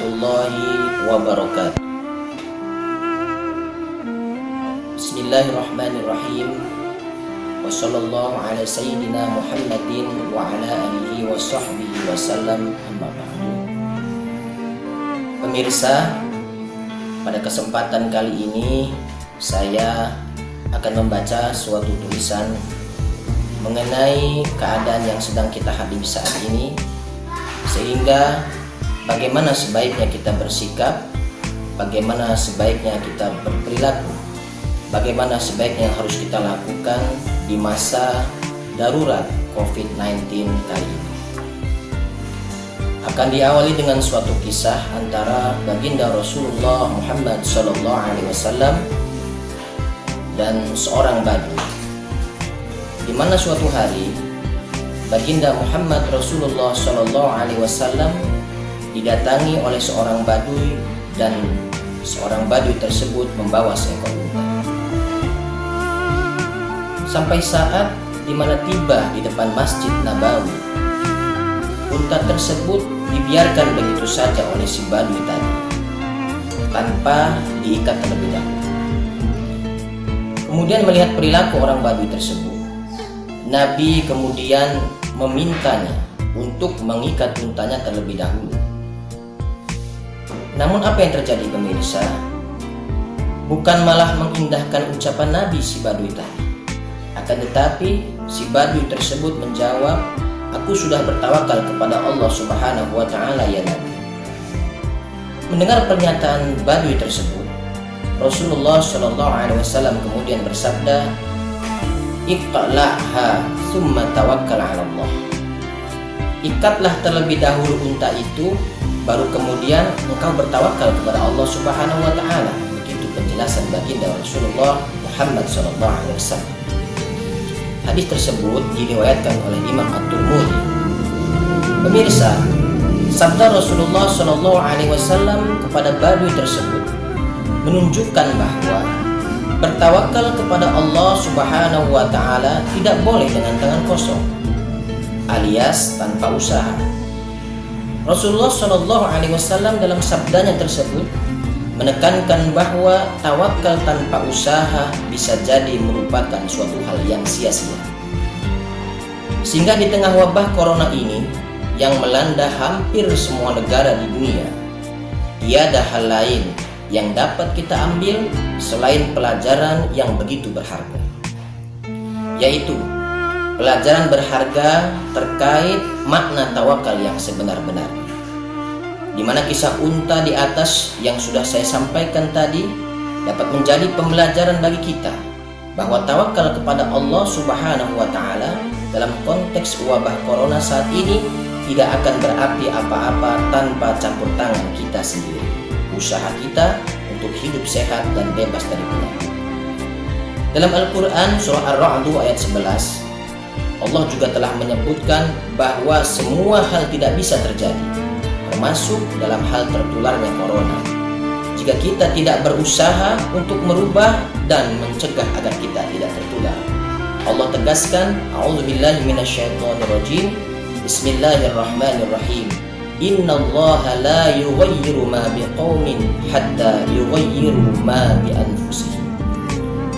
warahmatullahi wabarakatuh. Bismillahirrahmanirrahim. Wa sallallahu ala sayyidina Muhammadin wa ala alihi wa sahbihi wa sallam, amma ba'du. Pemirsa, pada kesempatan kali ini saya akan membaca suatu tulisan mengenai keadaan yang sedang kita hadapi saat ini, sehingga bagaimana sebaiknya kita bersikap, bagaimana sebaiknya kita berperilaku, bagaimana sebaiknya harus kita lakukan di masa darurat COVID-19 kali ini. Akan diawali dengan suatu kisah antara baginda Rasulullah Muhammad SAW dan seorang badui, di mana suatu hari baginda Muhammad Rasulullah SAW didatangi oleh seorang badui, dan seorang badui tersebut membawa seekor unta. Sampai saat di mana tiba di depan Masjid Nabawi, unta tersebut dibiarkan begitu saja oleh si badui tadi, tanpa diikat terlebih dahulu. Kemudian melihat perilaku orang badui tersebut, Nabi kemudian memintanya untuk mengikat untanya terlebih dahulu. Namun apa yang terjadi, pemirsa? Bukan malah mengindahkan ucapan Nabi si badui tadi. Akan tetapi si badui tersebut menjawab, "Aku sudah bertawakal kepada Allah Subhanahu wa Ta'ala, ya Nabi." Mendengar pernyataan badui tersebut, Rasulullah SAW kemudian bersabda, "Iqla'ha summa tawakkal 'ala Allah." Ikatlah terlebih dahulu unta itu, baru kemudian engkau bertawakal kepada Allah Subhanahu wa Ta'ala. Begitu penjelasan baginda Rasulullah Muhammad SAW. Hadis tersebut diriwayatkan oleh Imam At-Tirmidzi. Pemirsa, sabda Rasulullah SAW kepada badui tersebut menunjukkan bahwa bertawakal kepada Allah Subhanahu wa Ta'ala tidak boleh dengan tangan kosong, alias tanpa usaha. Rasulullah SAW dalam sabdanya tersebut menekankan bahwa tawakal tanpa usaha bisa jadi merupakan suatu hal yang sia-sia. Sehingga di tengah wabah corona ini yang melanda hampir semua negara di dunia, tiada hal lain yang dapat kita ambil selain pelajaran yang begitu berharga, yaitu pelajaran berharga terkait makna tawakal yang sebenar-benarnya, di mana kisah unta di atas yang sudah saya sampaikan tadi dapat menjadi pembelajaran bagi kita bahwa tawakal kepada Allah Subhanahu wa Ta'ala dalam konteks wabah corona saat ini tidak akan berarti apa-apa tanpa campur tangan kita sendiri, usaha kita untuk hidup sehat dan bebas dari penyakit. Dalam Al-Quran surah Ar-Ra'd ayat 11, Allah juga telah menyebutkan bahwa semua hal tidak bisa terjadi, termasuk dalam hal tertularnya corona, jika kita tidak berusaha untuk merubah dan mencegah agar kita tidak tertular. Allah tegaskan, "A'udzubillahi minasyaitonirrajim. Bismillahirrahmanirrahim. Innallaha la yughayyiru ma biqaumin hatta yughayyiru ma bi anfusihim."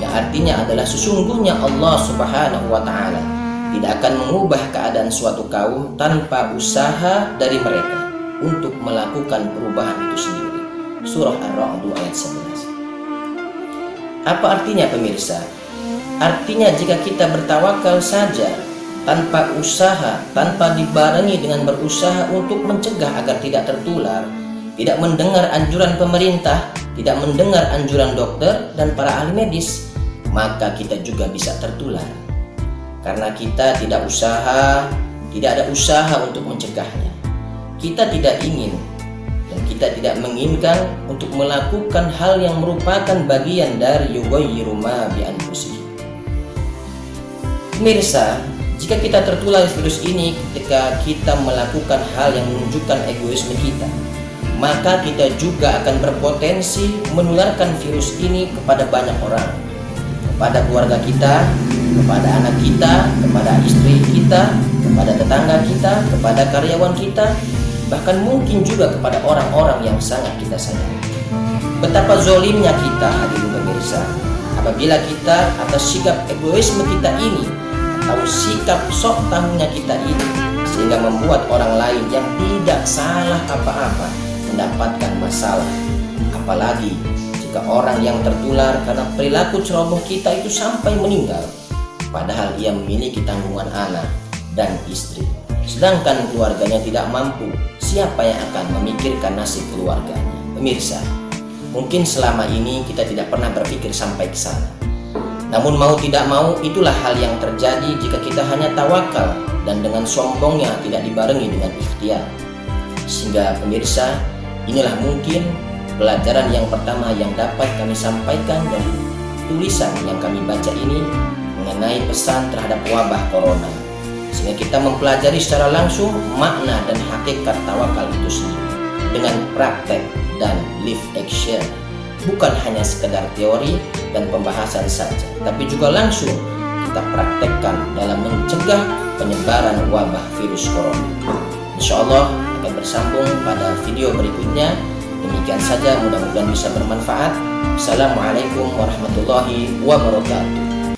Yang artinya adalah sesungguhnya Allah Subhanahu wa Ta'ala tidak akan mengubah keadaan suatu kaum tanpa usaha dari mereka untuk melakukan perubahan itu sendiri. Surah Ar-Ra'd ayat 11. Apa artinya, pemirsa? Artinya jika kita bertawakal saja tanpa usaha, tanpa dibarengi dengan berusaha untuk mencegah agar tidak tertular, tidak mendengar anjuran pemerintah, tidak mendengar anjuran dokter dan para ahli medis, maka kita juga bisa tertular. Karena kita tidak ada usaha untuk mencegahnya. Kita tidak ingin dan kita tidak menginginkan untuk melakukan hal yang merupakan bagian dari yughayyiru ma bi anfusihim. Pemirsa, jika kita tertular virus ini ketika kita melakukan hal yang menunjukkan egoisme kita, maka kita juga akan berpotensi menularkan virus ini kepada banyak orang, kepada keluarga kita, kepada anak kita, kepada istri kita, kepada tetangga kita, kepada karyawan kita, bahkan mungkin juga kepada orang-orang yang sangat kita sayangi. Betapa zolimnya kita, hadirin pemirsa, apabila kita atas sikap egoisme kita ini atau sikap sok tahunya kita ini, sehingga membuat orang lain yang tidak salah apa-apa mendapatkan masalah. Apalagi jika orang yang tertular karena perilaku ceroboh kita itu sampai meninggal, padahal ia memiliki tanggungan anak dan istri, sedangkan keluarganya tidak mampu, siapa yang akan memikirkan nasib keluarganya? Pemirsa, mungkin selama ini kita tidak pernah berpikir sampai ke sana. Namun mau tidak mau, itulah hal yang terjadi jika kita hanya tawakal dan dengan sombongnya tidak dibarengi dengan ikhtiar. Sehingga pemirsa, inilah mungkin pelajaran yang pertama yang dapat kami sampaikan dari tulisan yang kami baca ini mengenai pesan terhadap wabah corona, sehingga kita mempelajari secara langsung makna dan hakikat tawakal itu sendiri dengan praktek dan live action, bukan hanya sekedar teori dan pembahasan saja, tapi juga langsung kita praktekkan dalam mencegah penyebaran wabah virus corona. Insya Allah akan bersambung pada video berikutnya. Demikian saja, mudah-mudahan bisa bermanfaat. Assalamualaikum warahmatullahi wabarakatuh.